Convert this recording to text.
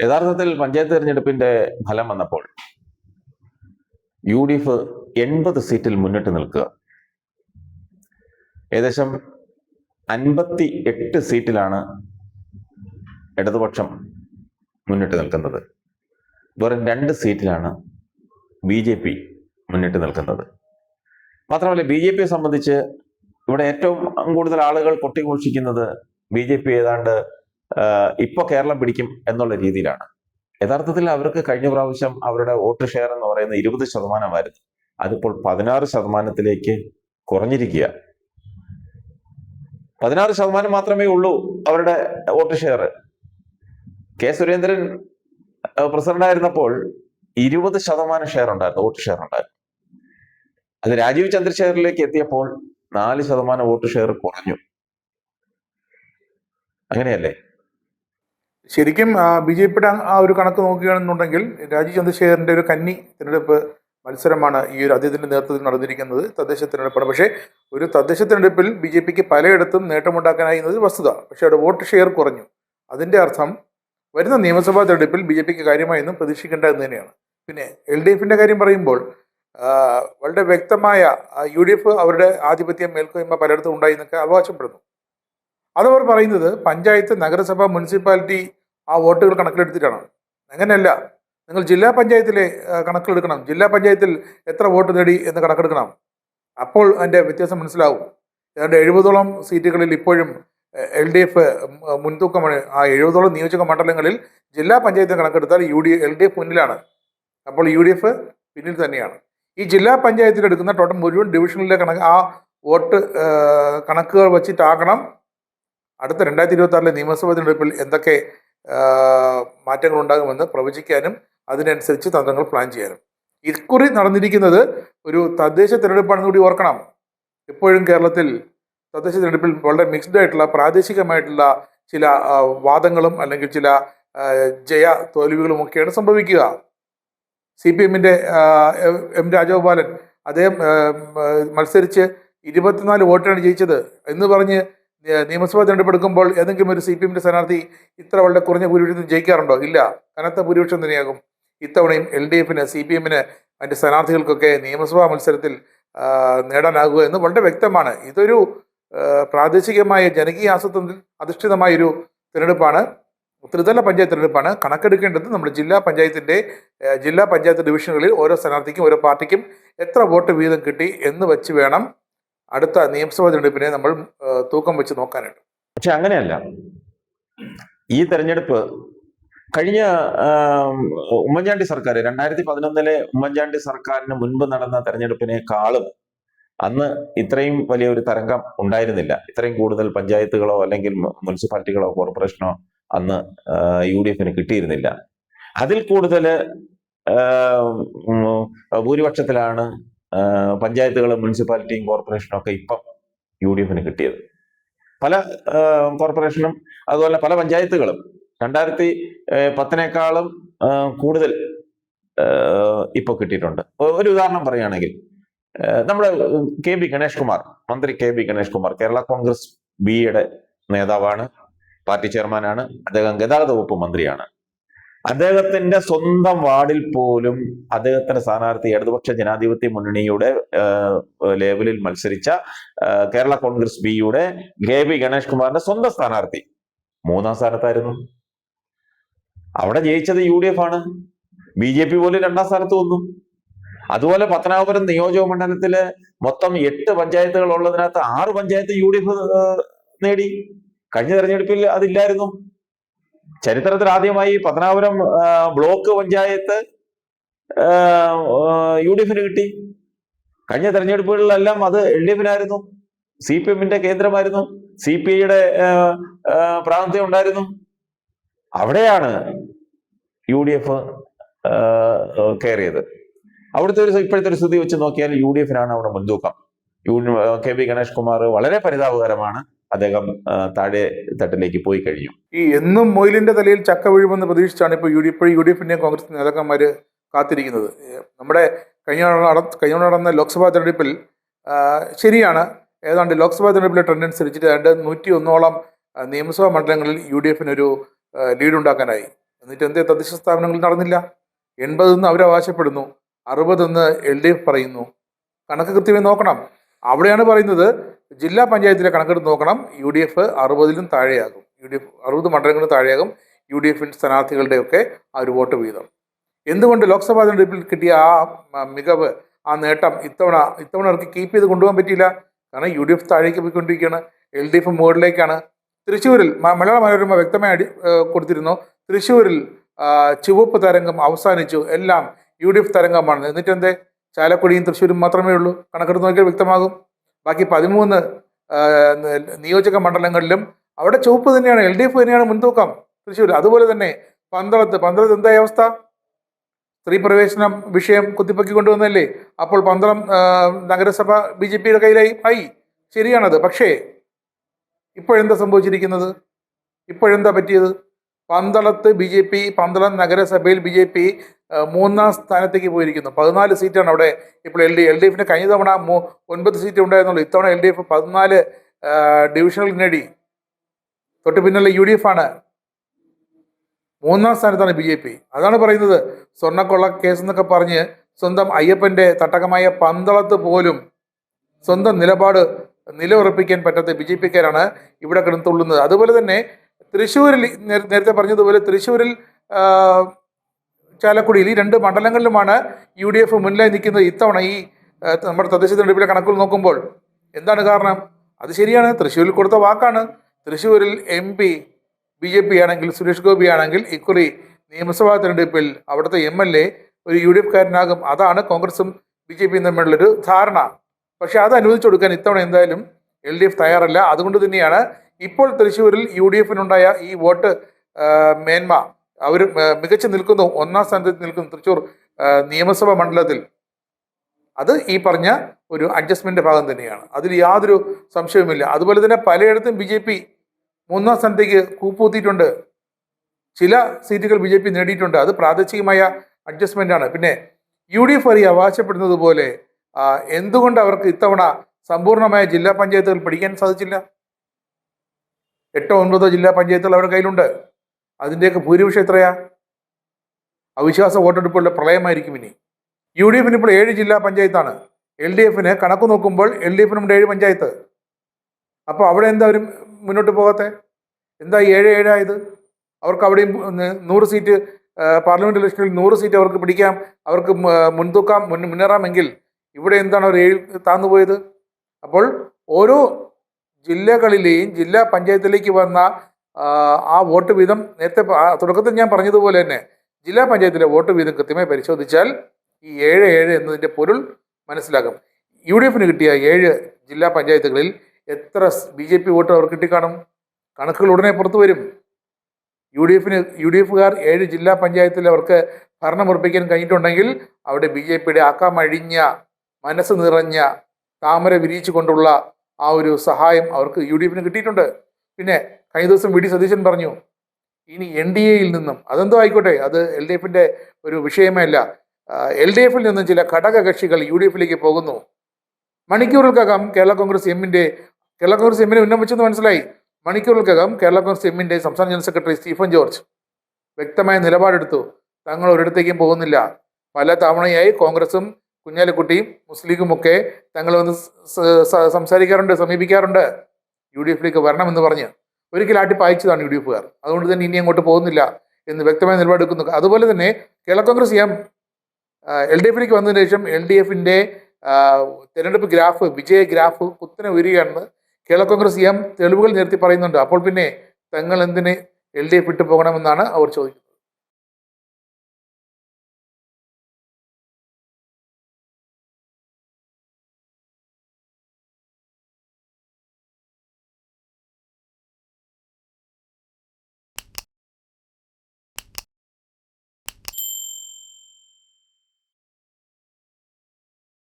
യഥാർത്ഥത്തിൽ പഞ്ചായത്ത് തെരഞ്ഞെടുപ്പിന്റെ ഫലം വന്നപ്പോൾ UDF 80 സീറ്റിൽ മുന്നിട്ട് നിൽക്കുക. ഏകദേശം 58 സീറ്റിലാണ് ഇടതുപക്ഷം മുന്നിട്ട് നിൽക്കുന്നത്. വെറും 2 സീറ്റിലാണ് BJP മുന്നിട്ട് നിൽക്കുന്നത്. മാത്രമല്ല BJPയെ സംബന്ധിച്ച് ഇവിടെ ഏറ്റവും കൂടുതൽ ആളുകൾ കൊട്ടിഘോഷിക്കുന്നത് BJP ഏതാണ്ട് ഇപ്പൊ കേരളം പിടിക്കും എന്നുള്ള രീതിയിലാണ്. യഥാർത്ഥത്തിൽ അവർക്ക് കഴിഞ്ഞ പ്രാവശ്യം അവരുടെ വോട്ട് ഷെയർ എന്ന് പറയുന്നത് 20%. അതിപ്പോൾ 16% കുറഞ്ഞിരിക്കുക. 16% മാത്രമേ ഉള്ളൂ അവരുടെ വോട്ട് ഷെയർ. കെ സുരേന്ദ്രൻ പ്രസിഡന്റായിരുന്നപ്പോൾ 20% ഷെയർ ഉണ്ടായിരുന്നു, വോട്ട് ഷെയർ ഉണ്ടായിരുന്നു. അത് രാജീവ് ചന്ദ്രശേഖറിലേക്ക് എത്തിയപ്പോൾ 4% വോട്ട് ഷെയർ കുറഞ്ഞു. അങ്ങനെയല്ലേ? ശരിക്കും BJPയുടെ ആ ഒരു കണക്ക് നോക്കുകയാണെന്നുണ്ടെങ്കിൽ രാജീവ് ചന്ദ്രശേഖറിന്റെ ഒരു കന്നി തിരഞ്ഞെടുപ്പ് മത്സരമാണ് ഈ ഒരു അദ്ദേഹത്തിന്റെ നേതൃത്വത്തിൽ നടന്നിരിക്കുന്നത്, തദ്ദേശ തിരഞ്ഞെടുപ്പാണ്. പക്ഷേ ഒരു തദ്ദേശ തിരഞ്ഞെടുപ്പിൽ BJPക്ക് പലയിടത്തും നേട്ടമുണ്ടാക്കാനായി എന്നത് വസ്തുത. പക്ഷേ അവിടെ വോട്ട് ഷെയർ കുറഞ്ഞു. അതിന്റെ അർത്ഥം വരുന്ന നിയമസഭാ തെരഞ്ഞെടുപ്പിൽ BJPക്ക് കാര്യമായൊന്നും പ്രതീക്ഷിക്കേണ്ട എന്ന് തന്നെയാണ്. പിന്നെ LDFന്റെ കാര്യം പറയുമ്പോൾ വളരെ വ്യക്തമായ UDF അവരുടെ ആധിപത്യം മേൽക്കോയ്മ പലയിടത്തും ഉണ്ടായി എന്നൊക്കെ അവകാശപ്പെടുന്നു. അതവർ പറയുന്നത് പഞ്ചായത്ത്, നഗരസഭ, മുനിസിപ്പാലിറ്റി ആ വോട്ടുകൾ കണക്കിലെടുത്തിട്ടാണ്. അങ്ങനെയല്ല, നിങ്ങൾ ജില്ലാ പഞ്ചായത്തിലെ കണക്കിലെടുക്കണം. ജില്ലാ പഞ്ചായത്തിൽ എത്ര വോട്ട് നേടി എന്ന് കണക്കെടുക്കണം. അപ്പോൾ അതിൻ്റെ വ്യത്യാസം മനസ്സിലാവും. ഏതാണ്ട് 70ഓളം സീറ്റുകളിൽ ഇപ്പോഴും LDF മുൻതൂക്കമാണ്. ആ 70ഓളം നിയോജക മണ്ഡലങ്ങളിൽ ജില്ലാ പഞ്ചായത്തിന് കണക്കെടുത്താൽ LDF മുന്നിലാണ്. അപ്പോൾ UDF പിന്നിൽ തന്നെയാണ്. ഈ ജില്ലാ പഞ്ചായത്തിൽ എടുക്കുന്ന ടോട്ടൽ മുഴുവൻ ഡിവിഷനിലെ ആ വോട്ട് കണക്കുകൾ വച്ചിട്ടാകണം അടുത്ത 2026 നിയമസഭാ തെരഞ്ഞെടുപ്പിൽ എന്തൊക്കെ മാറ്റങ്ങൾ ഉണ്ടാകുമെന്ന് പ്രവചിക്കാനും അതിനനുസരിച്ച് തന്ത്രങ്ങൾ പ്ലാൻ ചെയ്യാനും. ഇക്കുറി നടന്നിരിക്കുന്നത് ഒരു തദ്ദേശ തെരഞ്ഞെടുപ്പാണെന്ന് കൂടി ഓർക്കണം. എപ്പോഴും കേരളത്തിൽ തദ്ദേശ തെരഞ്ഞെടുപ്പിൽ വളരെ മിക്സ്ഡ് ആയിട്ടുള്ള പ്രാദേശികമായിട്ടുള്ള ചില വാദങ്ങളും അല്ലെങ്കിൽ ചില ജയ തോൽവികളും ഒക്കെയാണ് സംഭവിക്കുക. CPMന്റെ M രാജഗോപാലൻ അദ്ദേഹം മത്സരിച്ച് 24 വോട്ടിനാണ് ജയിച്ചത് എന്ന് പറഞ്ഞ് നിയമസഭാ തെരഞ്ഞെടുപ്പ് എടുക്കുമ്പോൾ ഏതെങ്കിലും ഒരു CPMന്റെ സ്ഥാനാർത്ഥി ഇത്ര വളരെ കുറഞ്ഞ ഭൂരിപക്ഷത്തിൽ ജയിക്കാറുണ്ടോ? ഇല്ല, കനത്ത ഭൂരിപക്ഷം തന്നെയാകും. ഇത്തവണയും LDFന്, CPMന്, അതിൻ്റെ സ്ഥാനാർത്ഥികൾക്കൊക്കെ നിയമസഭാ മത്സരത്തിൽ നേടാനാകുക എന്ന് വളരെ വ്യക്തമാണ്. ഇതൊരു പ്രാദേശികമായ ജനകീയ ആസൂത്രണത്തിൽ അധിഷ്ഠിതമായൊരു തിരഞ്ഞെടുപ്പാണ്, ത്രിതല പഞ്ചായത്ത് തിരഞ്ഞെടുപ്പാണ്. കണക്കെടുക്കേണ്ടത് നമ്മുടെ ജില്ലാ പഞ്ചായത്ത് ഡിവിഷനുകളിൽ ഓരോ സ്ഥാനാർത്ഥിക്കും ഓരോ പാർട്ടിക്കും എത്ര വോട്ട് വീതം കിട്ടി എന്ന് വെച്ച് വേണം അടുത്ത നിയമസഭാ തെരഞ്ഞെടുപ്പിനെ നമ്മൾ തൂക്കം വെച്ച് നോക്കാനായിട്ട്. പക്ഷെ അങ്ങനെയല്ല. ഈ തെരഞ്ഞെടുപ്പ് കഴിഞ്ഞ ഉമ്മൻചാണ്ടി സർക്കാർ 2011 ഉമ്മൻചാണ്ടി സർക്കാരിന് മുൻപ് നടന്ന തെരഞ്ഞെടുപ്പിനേക്കാളും അന്ന് ഇത്രയും വലിയ ഒരു തരംഗം ഉണ്ടായിരുന്നില്ല. ഇത്രയും കൂടുതൽ പഞ്ചായത്തുകളോ അല്ലെങ്കിൽ മുനിസിപ്പാലിറ്റികളോ കോർപ്പറേഷനോ അന്ന് UDFന് കിട്ടിയിരുന്നില്ല. അതിൽ കൂടുതൽ ഭൂരിപക്ഷത്തിലാണ് പഞ്ചായത്തുകളും മുനിസിപ്പാലിറ്റിയും കോർപ്പറേഷനും ഒക്കെ ഇപ്പം UDFന് കിട്ടിയത്. പല കോർപ്പറേഷനും അതുപോലെ പല പഞ്ചായത്തുകളും 2010 കൂടുതൽ ഇപ്പൊ കിട്ടിയിട്ടുണ്ട്. ഒരു ഉദാഹരണം പറയുകയാണെങ്കിൽ നമ്മുടെ മന്ത്രി KB ഗണേഷ് കുമാർ കേരള കോൺഗ്രസ് ബിയുടെ നേതാവാണ്, പാർട്ടി ചെയർമാനാണ്. അദ്ദേഹം ഗതാഗത വകുപ്പ് മന്ത്രിയാണ്. അദ്ദേഹത്തിന്റെ സ്വന്തം വാർഡിൽ പോലും അദ്ദേഹത്തിന്റെ സ്ഥാനാർത്ഥി ഇടതുപക്ഷ ജനാധിപത്യ മുന്നണിയുടെ ലേവലിൽ മത്സരിച്ച കേരള കോൺഗ്രസ് ബിയുടെ KB ഗണേഷ് കുമാറിന്റെ സ്വന്തം സ്ഥാനാർത്ഥി 3ാം സ്ഥാനത്തായിരുന്നു. അവിടെ ജയിച്ചത് UDF ആണ്. BJP പോലും 2ാം സ്ഥാനത്ത് വന്നു. അതുപോലെ പത്തനാപുരം നിയോജക മണ്ഡലത്തില് മൊത്തം 8 പഞ്ചായത്തുകൾ ഉള്ളതിനകത്ത് 6 പഞ്ചായത്ത് UDF നേടി. കഴിഞ്ഞ തെരഞ്ഞെടുപ്പിൽ അതില്ലായിരുന്നു. ചരിത്രത്തിൽ ആദ്യമായി പത്തനാപുരം ബ്ലോക്ക് പഞ്ചായത്ത് UDFന് കിട്ടി. കഴിഞ്ഞ തെരഞ്ഞെടുപ്പുകളിലെല്ലാം അത് LDFനായിരുന്നു. CPMന്റെ കേന്ദ്രമായിരുന്നു. CPIയുടെ പ്രാതിനിധ്യം ഉണ്ടായിരുന്നു. അവിടെയാണ് UDF കയറിയത്. അവിടുത്തെ ഇപ്പോഴത്തെ ഒരു സ്ഥിതി വെച്ച് നോക്കിയാൽ UDFനാണ് അവിടെ മുൻതൂക്കം. KB ഗണേഷ് കുമാർ വളരെ പരിതാപകരമാണ്. അദ്ദേഹം താഴെ തട്ടിലേക്ക് പോയി കഴിഞ്ഞു. ഈ എന്നും മൊയിലിന്റെ തലയിൽ ചക്ക വീഴുമെന്ന് പ്രതീക്ഷിച്ചാണ് ഇപ്പോൾ UDFന്റെയും കോൺഗ്രസ് നേതാക്കന്മാര് കാത്തിരിക്കുന്നത്. നമ്മുടെ കഴിഞ്ഞ നടന്ന ലോക്സഭാ തെരഞ്ഞെടുപ്പിൽ ശരിയാണ്, ഏതാണ്ട് ലോക്സഭാ തെരഞ്ഞെടുപ്പിലെ ട്രെൻഡ് അനുസരിച്ചിട്ട് 101ഓളം നിയമസഭാ മണ്ഡലങ്ങളിൽ UDFനൊരു ലീഡ് ഉണ്ടാക്കാനായി. എന്നിട്ട് എന്തേ തദ്ദേശ സ്ഥാപനങ്ങൾ നടന്നില്ല? 80 എന്ന് അവരവകാശപ്പെടുന്നു, 60 എന്ന് LDF പറയുന്നു. കണക്ക് കൃത്യമായി നോക്കണം. അവിടെയാണ് പറയുന്നത് ജില്ലാ പഞ്ചായത്തിലെ കണക്കെടുത്ത് നോക്കണം, UDF 60-ലും താഴെയാകും. UDF 60 മണ്ഡലങ്ങളിലും താഴെയാകും UDF സ്ഥാനാർത്ഥികളുടെയൊക്കെ ആ ഒരു വോട്ട് വീതം. എന്തുകൊണ്ട് ലോക്സഭാ തെരഞ്ഞെടുപ്പിൽ കിട്ടിയ ആ മികവ്, ആ നേട്ടം ഇത്തവണ അവർക്ക് കീപ്പ് ചെയ്ത് കൊണ്ടുപോകാൻ പറ്റിയില്ല? കാരണം UDF താഴേക്ക് പോയിക്കൊണ്ടിരിക്കുകയാണ്, LDF മുകളിലേക്കാണ്. തൃശ്ശൂരിൽ മലയാള മനോരമ വ്യക്തമായി കൊടുത്തിരുന്നു, തൃശ്ശൂരിൽ ചുവപ്പ് തരംഗം അവസാനിച്ചു, എല്ലാം UDF തരംഗമാണ്. എന്നിട്ട് എന്തേ ചാലക്കുടിയും തൃശ്ശൂരും മാത്രമേ ഉള്ളൂ? കണക്കെടുത്ത് നോക്കിയാൽ വ്യക്തമാകും. ബാക്കി 13 നിയോജക മണ്ഡലങ്ങളിലും അവിടെ ചുവപ്പ് തന്നെയാണ്, LDF തന്നെയാണ് മുൻതൂക്കം തൃശ്ശൂർ. അതുപോലെ തന്നെ പന്തളത്ത് എന്തായ അവസ്ഥ? സ്ത്രീ പ്രവേശനം വിഷയം കുത്തിപ്പൊക്കി കൊണ്ടുവന്നല്ലേ? അപ്പോൾ പന്തളം നഗരസഭ BJPയുടെ കയ്യിലായി. ശരിയാണത്. പക്ഷേ ഇപ്പോഴെന്താ സംഭവിച്ചിരിക്കുന്നത്? ഇപ്പോഴെന്താ പറ്റിയത്? പന്തളത്ത് BJP, പന്തളം നഗരസഭയിൽ BJP 3-ാം സ്ഥാനത്തേക്ക് പോയിരിക്കുന്നു. 14 സീറ്റാണ് അവിടെ ഇപ്പോൾ LDFിന് കഴിഞ്ഞ തവണ 9 സീറ്റ് ഉണ്ടായിരുന്നുള്ളൂ. ഇത്തവണ LDF 14 ഡിവിഷനുകൾ നേടി. തൊട്ട് പിന്നുള്ള UDF ആണ്. 3-ാം സ്ഥാനത്താണ് BJP. അതാണ് പറയുന്നത്, സ്വർണ്ണക്കൊള്ള കേസ് എന്നൊക്കെ പറഞ്ഞ് സ്വന്തം അയ്യപ്പന്റെ തട്ടകമായ പന്തളത്ത് പോലും സ്വന്തം നിലപാട് നിലയുറപ്പിക്കാൻ പറ്റാത്ത BJPക്കാരാണ് ഇവിടെ കിടന്നുള്ളുന്നത്. അതുപോലെ തന്നെ തൃശ്ശൂരിൽ നേരത്തെ പറഞ്ഞതുപോലെ തൃശ്ശൂരിൽ ചാലക്കുടിയിൽ ഈ 2 മണ്ഡലങ്ങളിലുമാണ് UDF മുന്നിലായി നിൽക്കുന്നത് ഇത്തവണ ഈ നമ്മുടെ തദ്ദേശ തെരഞ്ഞെടുപ്പിലെ കണക്കുകൾ നോക്കുമ്പോൾ. എന്താണ് കാരണം? അത് ശരിയാണ്, തൃശ്ശൂരിൽ കൊടുത്ത വാക്കാണ്. തൃശ്ശൂരിൽ MP BJP ആണെങ്കിൽ, സുരേഷ് ഗോപി ആണെങ്കിൽ ഇക്കുറി നിയമസഭാ തെരഞ്ഞെടുപ്പിൽ അവിടുത്തെ MLA ഒരു UDF കാരനാകും. അതാണ് കോൺഗ്രസും BJPയും തമ്മിലുള്ളൊരു ധാരണ. പക്ഷെ അത് അനുവദിച്ചു കൊടുക്കാൻ ഇത്തവണ എന്തായാലും LDF തയ്യാറല്ല. അതുകൊണ്ട് തന്നെയാണ് ഇപ്പോൾ തൃശ്ശൂരിൽ UDFിനുണ്ടായ ഈ വോട്ട് മേന്മ. അവർ മികച്ചു നിൽക്കുന്നു, 1-ാം സ്ഥാനത്ത് നിൽക്കുന്നു തൃശ്ശൂർ നിയമസഭാ മണ്ഡലത്തിൽ. അത് ഈ പറഞ്ഞ ഒരു അഡ്ജസ്റ്റ്മെന്റ് ഭാഗം തന്നെയാണ്, അതിൽ യാതൊരു സംശയവുമില്ല. അതുപോലെ തന്നെ പലയിടത്തും BJP 3-ാം സ്ഥാനത്തേക്ക് കൂപ്പുകുത്തിയിട്ടുണ്ട്. ചില സീറ്റുകൾ BJP നേടിയിട്ടുണ്ട്. അത് പ്രാദേശികമായ അഡ്ജസ്റ്റ്മെന്റ് ആണ്. പിന്നെ UDF അവകാശപ്പെടുന്നത് പോലെ എന്തുകൊണ്ട് അവർക്ക് ഇത്തവണ സമ്പൂർണമായ ജില്ലാ പഞ്ചായത്തുകൾ പിടിക്കാൻ സാധിച്ചില്ല? 8-9 ജില്ലാ പഞ്ചായത്തുകൾ അവരുടെ കയ്യിലുണ്ട്. അതിൻ്റെയൊക്കെ ഭൂരിപക്ഷം എത്രയാ? അവിശ്വാസ വോട്ടെടുപ്പുകളുടെ പ്രളയമായിരിക്കും ഇനി. UDFിന് ഇപ്പോൾ 7 ജില്ലാ പഞ്ചായത്താണ്. LDFിന് കണക്ക് നോക്കുമ്പോൾ LDFിനുണ്ട് 7 പഞ്ചായത്ത്. അപ്പോൾ അവിടെ എന്താ അവർ മുന്നോട്ട് പോകാത്തെ? എന്താ 7 ആയത്? അവർക്ക് അവിടെയും 100 സീറ്റ്, പാർലമെന്റ് ഇലക്ഷനിൽ 100 സീറ്റ് അവർക്ക് പിടിക്കാം, അവർക്ക് മുന്നേറാമെങ്കിൽ ഇവിടെ എന്താണ് അവർ 7 താന്നുപോയത്? അപ്പോൾ ഓരോ ജില്ലകളിലെയും ജില്ലാ പഞ്ചായത്തിലേക്ക് വന്ന ആ വോട്ട് വീതം നേരത്തെ തുടക്കത്തിൽ ഞാൻ പറഞ്ഞതുപോലെ തന്നെ ജില്ലാ പഞ്ചായത്തിലെ വോട്ട് വീതം കൃത്യമായി പരിശോധിച്ചാൽ ഈ 7 എന്നതിൻ്റെ പൊരുൾ മനസ്സിലാകും. UDFിന് കിട്ടിയ 7 ജില്ലാ പഞ്ചായത്തുകളിൽ എത്ര BJP വോട്ട് അവർ കിട്ടിക്കാണും? കണക്കുകൾ ഉടനെ പുറത്തു വരും. UDFുകാർ 7 ജില്ലാ പഞ്ചായത്തിൽ അവർക്ക് ഭരണം ഉറപ്പിക്കാൻ കഴിഞ്ഞിട്ടുണ്ടെങ്കിൽ അവിടെ BJPയുടെ അക്കമഴിഞ്ഞ, മനസ്സ് നിറഞ്ഞ, താമര വിരിയിച്ചു കൊണ്ടുള്ള ആ ഒരു സഹായം അവർക്ക് UDFിന് കിട്ടിയിട്ടുണ്ട്. പിന്നെ കഴിഞ്ഞ ദിവസം VD സതീശൻ പറഞ്ഞു, ഇനി NDAയിൽ നിന്നും, അതെന്തോ ആയിക്കോട്ടെ, അത് LDFിൻ്റെ ഒരു വിഷയമല്ല, LDFിൽ നിന്നും ചില ഘടകകക്ഷികൾ UDFിലേക്ക് പോകുന്നു. മണിക്കൂറുകൾക്കകം കേരള കോൺഗ്രസ് എമ്മിനെ ഉന്നം വെച്ചെന്ന് മനസ്സിലായി. മണിക്കൂറുകൾക്കകം കേരള കോൺഗ്രസ് എമ്മിൻ്റെ സംസ്ഥാന ജനറൽ സെക്രട്ടറി സ്റ്റീഫൻ ജോർജ് വ്യക്തമായ നിലപാടെടുത്തു. തങ്ങൾ ഒരിടത്തേക്കും പോകുന്നില്ല. പല തവണയായി കോൺഗ്രസും കുഞ്ഞാലിക്കുട്ടിയും മുസ്ലിം ലീഗുമൊക്കെ തങ്ങൾ വന്ന് സമീപിക്കാറുണ്ട് UDFിലേക്ക് വരണമെന്ന് പറഞ്ഞ്. ഒരിക്കൽ ആട്ടിപ്പായച്ചതാണ് UDFുകാർ. അതുകൊണ്ട് തന്നെ ഇനി അങ്ങോട്ട് പോകുന്നില്ല എന്ന് വ്യക്തമായ നിലപാടെടുക്കുന്നു. അതുപോലെ തന്നെ കേരള കോൺഗ്രസ് LDFിലേക്ക് വന്നതിന് ശേഷം LDFിൻ്റെ തെരഞ്ഞെടുപ്പ് ഗ്രാഫ്, വിജയ ഗ്രാഫ് കുത്തനെ ഉയരുകയാണെന്ന് കേരള കോൺഗ്രസ് തെളിവുകൾ നിരത്തി പറയുന്നുണ്ട്. അപ്പോൾ പിന്നെ തങ്ങൾ എന്തിന് LDF വിട്ടു പോകണമെന്നാണ് അവർ ചോദിക്കുന്നത്.